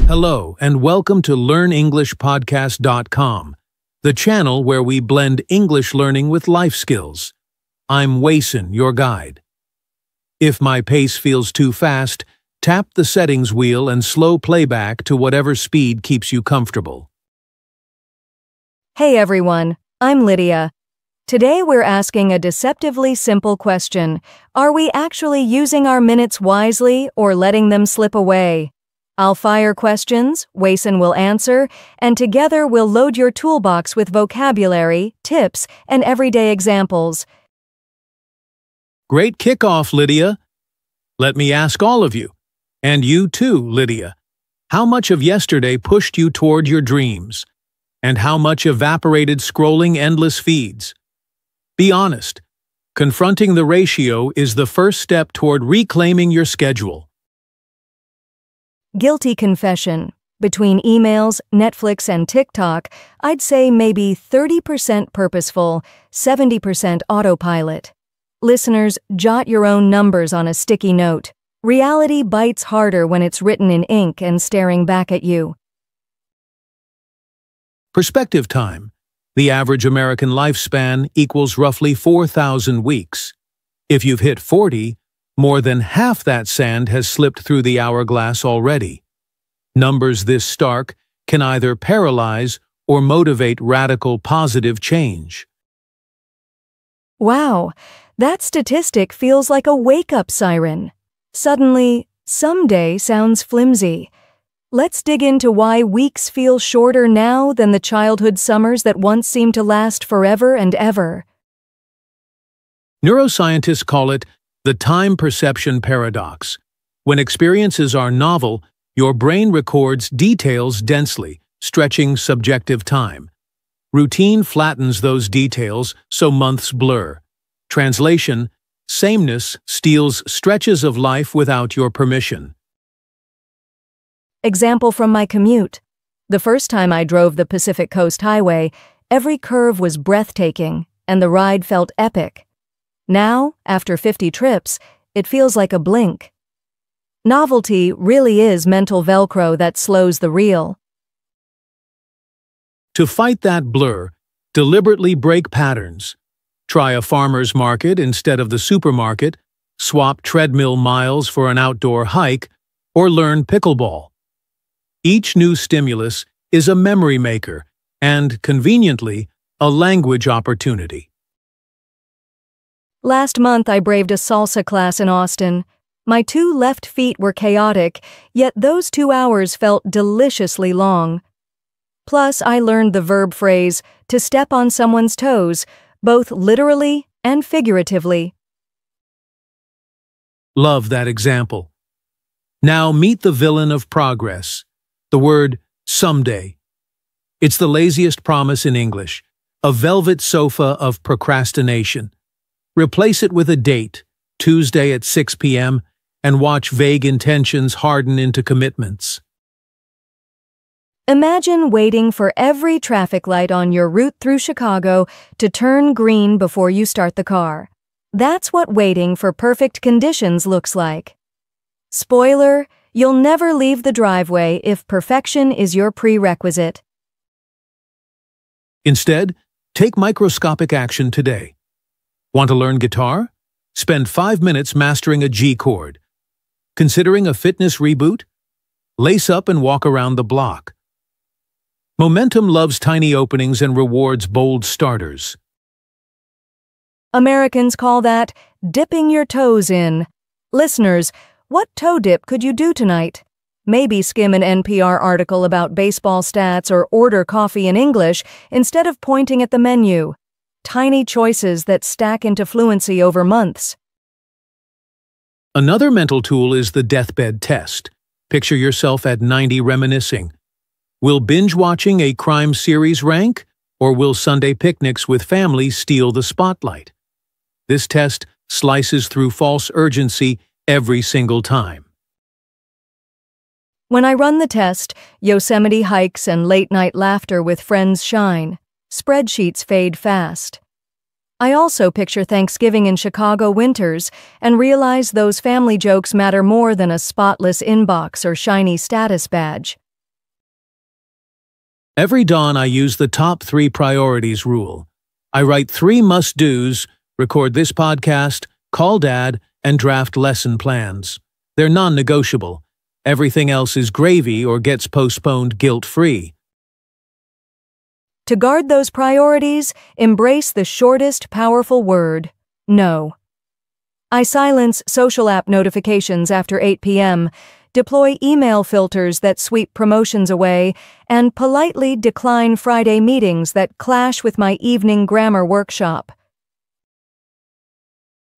Hello, and welcome to LearnEnglishPodcast.com, the channel where we blend English learning with life skills. I'm Wason, your guide. If my pace feels too fast, tap the settings wheel and slow playback to whatever speed keeps you comfortable. Hey everyone, I'm Lydia. Today we're asking a deceptively simple question. Are we actually using our minutes wisely or letting them slip away? I'll fire questions, Wason will answer, and together we'll load your toolbox with vocabulary, tips, and everyday examples. Great kickoff, Lydia. Let me ask all of you, and you too, Lydia, how much of yesterday pushed you toward your dreams, and how much evaporated scrolling endless feeds? Be honest. Confronting the ratio is the first step toward reclaiming your schedule. Guilty confession. Between emails, Netflix, and TikTok, I'd say maybe 30% purposeful, 70% autopilot. Listeners, jot your own numbers on a sticky note. Reality bites harder when it's written in ink and staring back at you. Perspective time. The average American lifespan equals roughly 4,000 weeks. If you've hit 40, more than half that sand has slipped through the hourglass already. Numbers this stark can either paralyze or motivate radical positive change. Wow, that statistic feels like a wake-up siren. Suddenly, someday sounds flimsy. Let's dig into why weeks feel shorter now than the childhood summers that once seemed to last forever and ever. Neuroscientists call it the time perception paradox. When experiences are novel, your brain records details densely, stretching subjective time. Routine flattens those details, so months blur. Translation: sameness steals stretches of life without your permission. Example from my commute. The first time I drove the Pacific Coast Highway, every curve was breathtaking, and the ride felt epic. Now, after 50 trips, it feels like a blink. Novelty really is mental Velcro that slows the reel. To fight that blur, deliberately break patterns. Try a farmer's market instead of the supermarket, swap treadmill miles for an outdoor hike, or learn pickleball. Each new stimulus is a memory maker and, conveniently, a language opportunity. Last month I braved a salsa class in Austin. My two left feet were chaotic, yet those 2 hours felt deliciously long. Plus, I learned the verb phrase, to step on someone's toes, both literally and figuratively. Love that example. Now meet the villain of progress, the word someday. It's the laziest promise in English, a velvet sofa of procrastination. Replace it with a date, Tuesday at 6 p.m., and watch vague intentions harden into commitments. Imagine waiting for every traffic light on your route through Chicago to turn green before you start the car. That's what waiting for perfect conditions looks like. Spoiler, you'll never leave the driveway if perfection is your prerequisite. Instead, take microscopic action today. Want to learn guitar? Spend 5 minutes mastering a G chord. Considering a fitness reboot? Lace up and walk around the block. Momentum loves tiny openings and rewards bold starters. Americans call that dipping your toes in. Listeners, what toe dip could you do tonight? Maybe skim an NPR article about baseball stats or order coffee in English instead of pointing at the menu. Tiny choices that stack into fluency over months. Another mental tool is the deathbed test. Picture yourself at 90 reminiscing. Will binge-watching a crime series rank, or will Sunday picnics with family steal the spotlight? This test slices through false urgency every single time. When I run the test, Yosemite hikes and late-night laughter with friends shine. Spreadsheets fade fast. I also picture Thanksgiving in Chicago winters and realize those family jokes matter more than a spotless inbox or shiny status badge. Every dawn I use the top 3 priorities rule. I write 3 must-dos, record this podcast, call Dad, and draft lesson plans. They're non-negotiable. Everything else is gravy or gets postponed guilt-free. To guard those priorities, embrace the shortest, powerful word, no. I silence social app notifications after 8 p.m., deploy email filters that sweep promotions away, and politely decline Friday meetings that clash with my evening grammar workshop.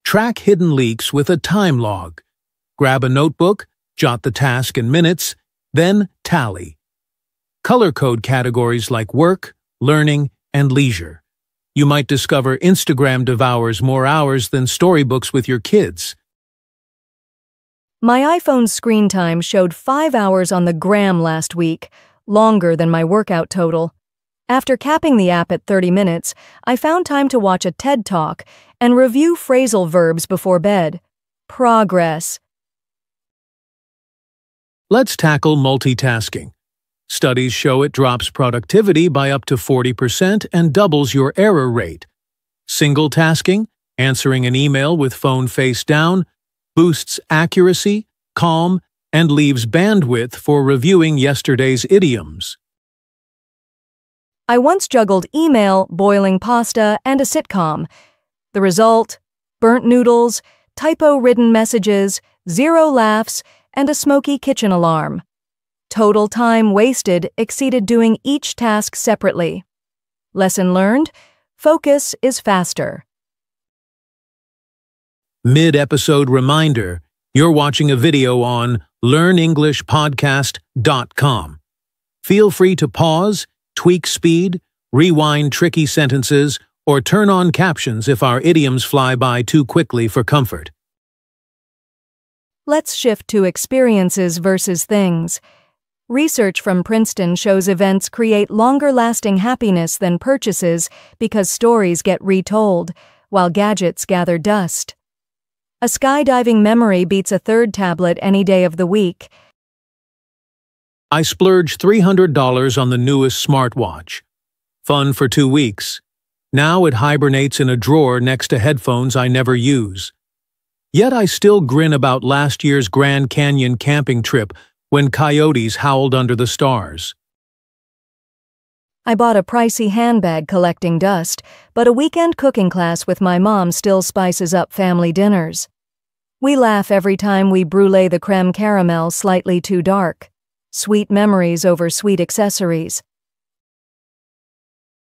Track hidden leaks with a time log. Grab a notebook, jot the task in minutes, then tally. Color code categories like work, learning, and leisure. You might discover Instagram devours more hours than storybooks with your kids. My iPhone's screen time showed 5 hours on the gram last week, longer than my workout total. After capping the app at 30 minutes, I found time to watch a TED Talk and review phrasal verbs before bed. Progress. Let's tackle multitasking. Studies show it drops productivity by up to 40% and doubles your error rate. Single tasking, answering an email with phone face down, boosts accuracy, calm, and leaves bandwidth for reviewing yesterday's idioms. I once juggled email, boiling pasta, and a sitcom. The result? Burnt noodles, typo-ridden messages, 0 laughs, and a smoky kitchen alarm. Total time wasted exceeded doing each task separately. Lesson learned: focus is faster. Mid-episode reminder, you're watching a video on learnenglishpodcast.com. Feel free to pause, tweak speed, rewind tricky sentences, or turn on captions if our idioms fly by too quickly for comfort. Let's shift to experiences versus things. Research from Princeton shows events create longer-lasting happiness than purchases because stories get retold, while gadgets gather dust. A skydiving memory beats a third tablet any day of the week. I splurged $300 on the newest smartwatch. Fun for 2 weeks. Now it hibernates in a drawer next to headphones I never use. Yet I still grin about last year's Grand Canyon camping trip when coyotes howled under the stars. I bought a pricey handbag collecting dust, but a weekend cooking class with my mom still spices up family dinners. We laugh every time we brulee the creme caramel slightly too dark. Sweet memories over sweet accessories.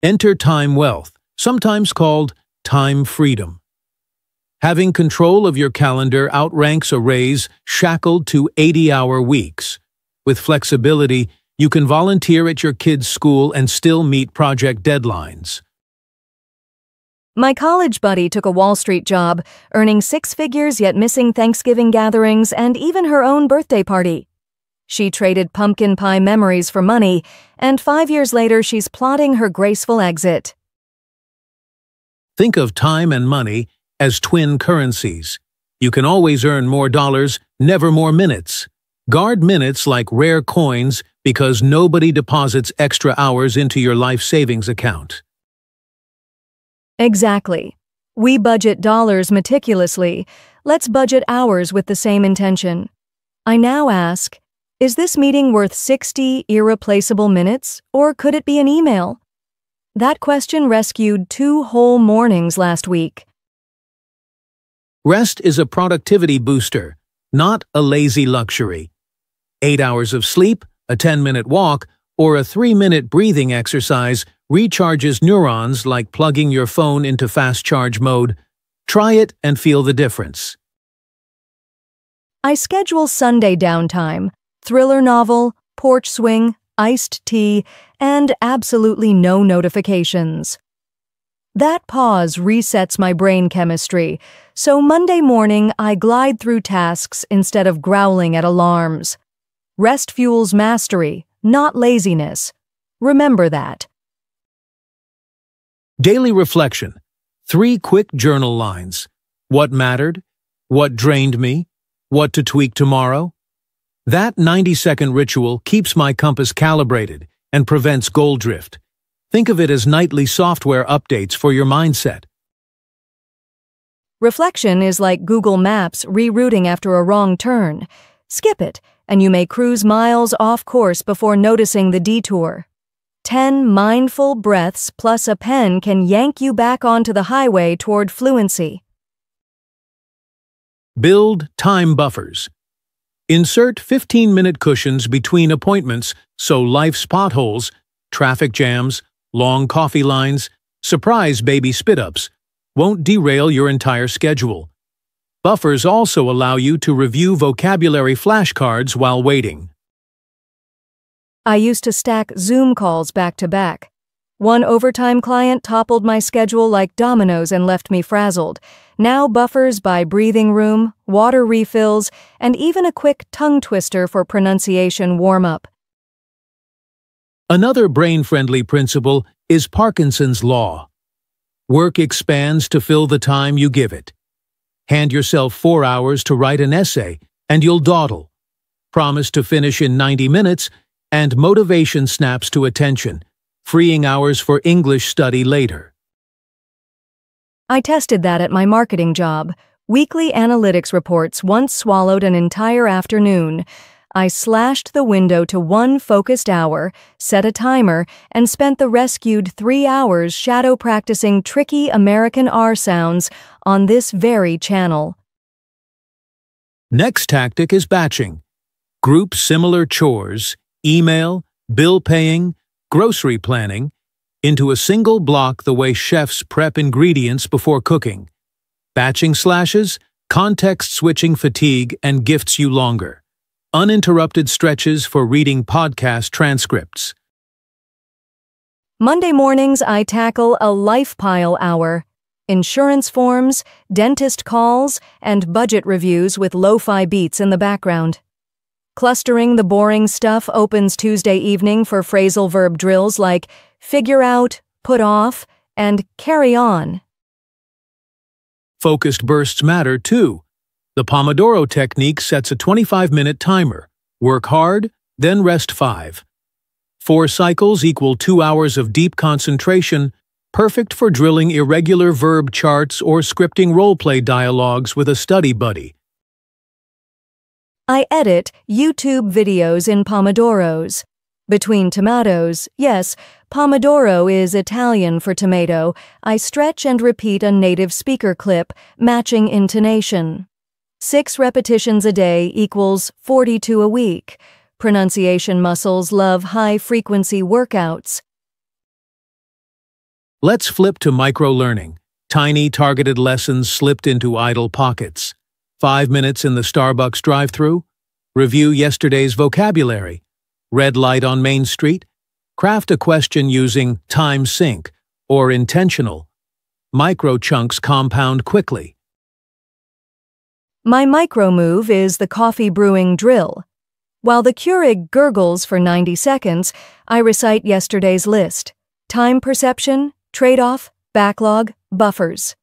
Enter time wealth, sometimes called time freedom. Having control of your calendar outranks a raise shackled to 80-hour weeks. With flexibility, you can volunteer at your kid's school and still meet project deadlines. My college buddy took a Wall Street job, earning 6 figures yet missing Thanksgiving gatherings and even her own birthday party. She traded pumpkin pie memories for money, and 5 years later she's plotting her graceful exit. Think of time and money as twin currencies. You can always earn more dollars, never more minutes. Guard minutes like rare coins because nobody deposits extra hours into your life savings account. Exactly. We budget dollars meticulously. Let's budget hours with the same intention. I now ask, is this meeting worth 60 irreplaceable minutes, or could it be an email? That question rescued 2 whole mornings last week. Rest is a productivity booster, not a lazy luxury. 8 hours of sleep, a 10-minute walk, or a 3-minute breathing exercise recharges neurons like plugging your phone into fast charge mode. Try it and feel the difference. I schedule Sunday downtime, thriller novel, porch swing, iced tea, and absolutely no notifications. That pause resets my brain chemistry, so Monday morning I glide through tasks instead of growling at alarms. Rest fuels mastery, not laziness. Remember that. Daily reflection. 3 quick journal lines. What mattered? What drained me? What to tweak tomorrow? That 90-second ritual keeps my compass calibrated, and prevents goal drift. Think of it as nightly software updates for your mindset. Reflection is like Google Maps rerouting after a wrong turn. Skip it, and you may cruise miles off course before noticing the detour. 10 mindful breaths plus a pen can yank you back onto the highway toward fluency. Build time buffers. Insert 15-minute cushions between appointments so life's potholes, traffic jams, long coffee lines, surprise baby spit-ups won't derail your entire schedule. Buffers also allow you to review vocabulary flashcards while waiting. I used to stack Zoom calls back to back. One overtime client toppled my schedule like dominoes and left me frazzled. Now buffers buy breathing room, water refills, and even a quick tongue twister for pronunciation warm-up. Another brain-friendly principle is Parkinson's Law. Work expands to fill the time you give it. Hand yourself 4 hours to write an essay, and you'll dawdle. Promise to finish in 90 minutes, and motivation snaps to attention, freeing hours for English study later. I tested that at my marketing job. Weekly analytics reports once swallowed an entire afternoon. I slashed the window to 1 focused hour, set a timer, and spent the rescued 3 hours shadow practicing tricky American R sounds on this very channel. Next tactic is batching. Group similar chores, email, bill paying, grocery planning, into a single block the way chefs prep ingredients before cooking. Batching slashes, context-switching fatigue, and gifts you longer. Uninterrupted stretches for reading podcast transcripts. Monday mornings I tackle a life pile hour. Insurance forms, dentist calls, and budget reviews with lo-fi beats in the background. Clustering the boring stuff opens Tuesday evening for phrasal verb drills like figure out, put off, and carry on. Focused bursts matter too. The Pomodoro technique sets a 25-minute timer. Work hard, then rest 5. 4 cycles equal 2 hours of deep concentration, perfect for drilling irregular verb charts or scripting role-play dialogues with a study buddy. I edit YouTube videos in Pomodoros. Between tomatoes, yes, Pomodoro is Italian for tomato, I stretch and repeat a native speaker clip, matching intonation. 6 repetitions a day equals 42 a week. Pronunciation muscles love high-frequency workouts. Let's flip to micro-learning. Tiny, targeted lessons slipped into idle pockets. 5 minutes in the Starbucks drive-thru. Review yesterday's vocabulary. Red light on Main Street. Craft a question using time sync or intentional. Micro-chunks compound quickly. My micro move is the coffee brewing drill. While the Keurig gurgles for 90 seconds, I recite yesterday's list. Time perception, trade-off, backlog, buffers.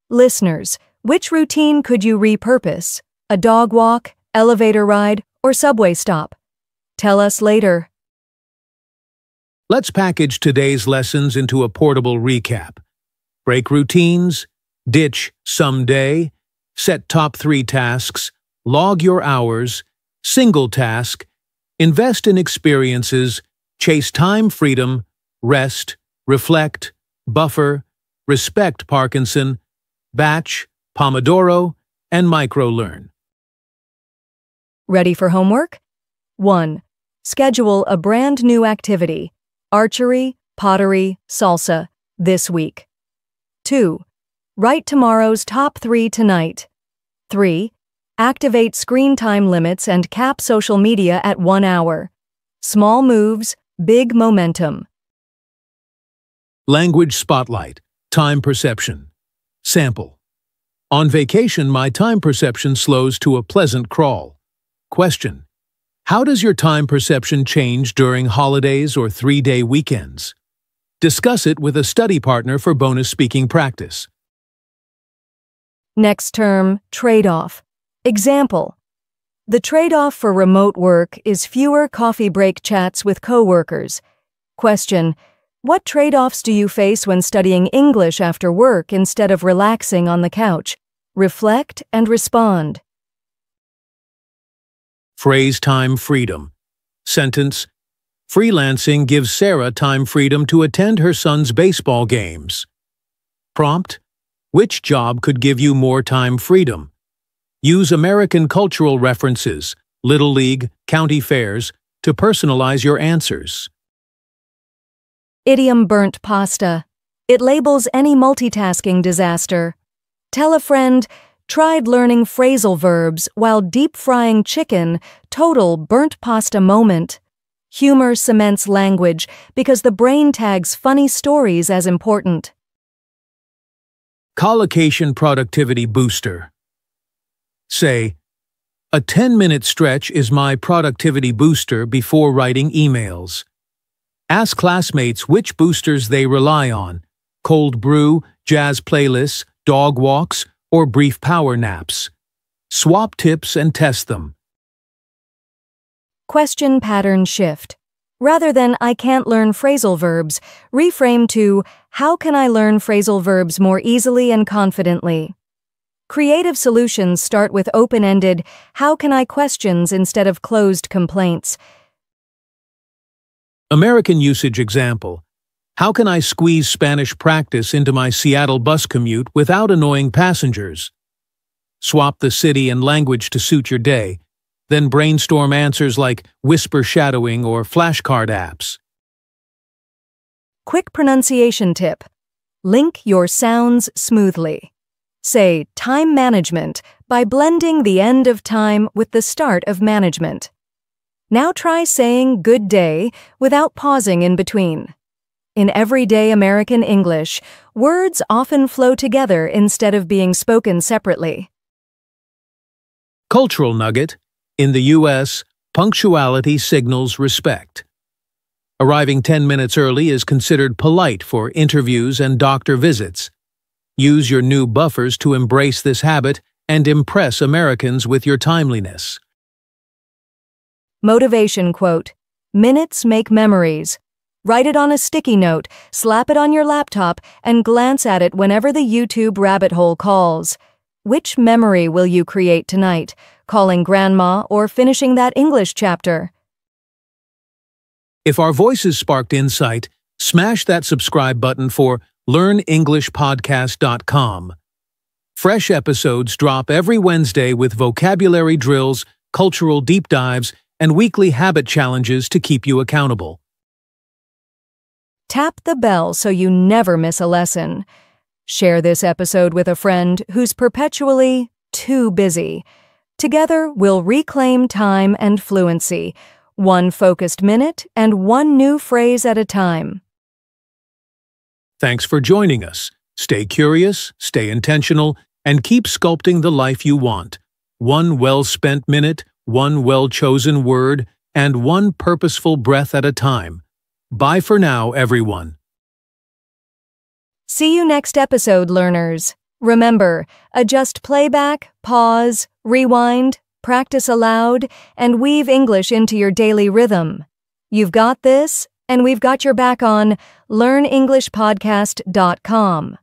Listeners, which routine could you repurpose? A dog walk, elevator ride, or subway stop? Tell us later. Let's package today's lessons into a portable recap. Break routines, ditch someday, set top 3 tasks, log your hours, single task, invest in experiences, chase time freedom, rest, reflect, buffer, respect Parkinson, batch, Pomodoro, and micro-learn. Ready for homework? 1. Schedule a brand new activity, archery, pottery, salsa, this week. 2. Write tomorrow's top 3 tonight. 3. Activate screen time limits and cap social media at 1 hour. Small moves, big momentum. Language spotlight, time perception. Sample. On vacation, my time perception slows to a pleasant crawl. Question. How does your time perception change during holidays or 3-day weekends? Discuss it with a study partner for bonus speaking practice. Next term, trade-off. Example. The trade-off for remote work is fewer coffee break chats with coworkers. Question: what trade-offs do you face when studying English after work instead of relaxing on the couch? Reflect and respond. Phrase time freedom. Sentence: freelancing gives Sarah time freedom to attend her son's baseball games. Prompt: which job could give you more time freedom? Use American cultural references, Little League, county fairs, to personalize your answers. Idiom burnt pasta. It labels any multitasking disaster. Tell a friend, tried learning phrasal verbs while deep frying chicken, total burnt pasta moment. Humor cements language because the brain tags funny stories as important. Collocation productivity booster. Say, a 10-minute stretch is my productivity booster before writing emails. Ask classmates which boosters they rely on: cold brew, jazz playlists, dog walks, or brief power naps. Swap tips and test them. Question pattern shift. Rather than "I can't learn phrasal verbs," reframe to "How can I learn phrasal verbs more easily and confidently?" Creative solutions start with open-ended "How can I" questions instead of closed complaints. American usage example. How can I squeeze Spanish practice into my Seattle bus commute without annoying passengers? Swap the city and language to suit your day, then brainstorm answers like whisper shadowing or flashcard apps. Quick pronunciation tip. Link your sounds smoothly. Say time management by blending the end of time with the start of management. Now try saying good day without pausing in between. In everyday American English, words often flow together instead of being spoken separately. Cultural nugget. In the U.S., punctuality signals respect. Arriving 10 minutes early is considered polite for interviews and doctor visits. Use your new buffers to embrace this habit and impress Americans with your timeliness. Motivation quote. Minutes make memories. Write it on a sticky note, slap it on your laptop, and glance at it whenever the YouTube rabbit hole calls. Which memory will you create tonight? Calling grandma or finishing that English chapter? If our voices sparked insight, smash that subscribe button for LearnEnglishPodcast.com. Fresh episodes drop every Wednesday with vocabulary drills, cultural deep dives, and weekly habit challenges to keep you accountable. Tap the bell so you never miss a lesson. Share this episode with a friend who's perpetually too busy. Together, we'll reclaim time and fluency, one focused minute and one new phrase at a time. Thanks for joining us. Stay curious, stay intentional, and keep sculpting the life you want. One well-spent minute, one well-chosen word, and one purposeful breath at a time. Bye for now, everyone. See you next episode, learners. Remember, adjust playback, pause, rewind, practice aloud, and weave English into your daily rhythm. You've got this, and we've got your back on LearnEnglishPodcast.com.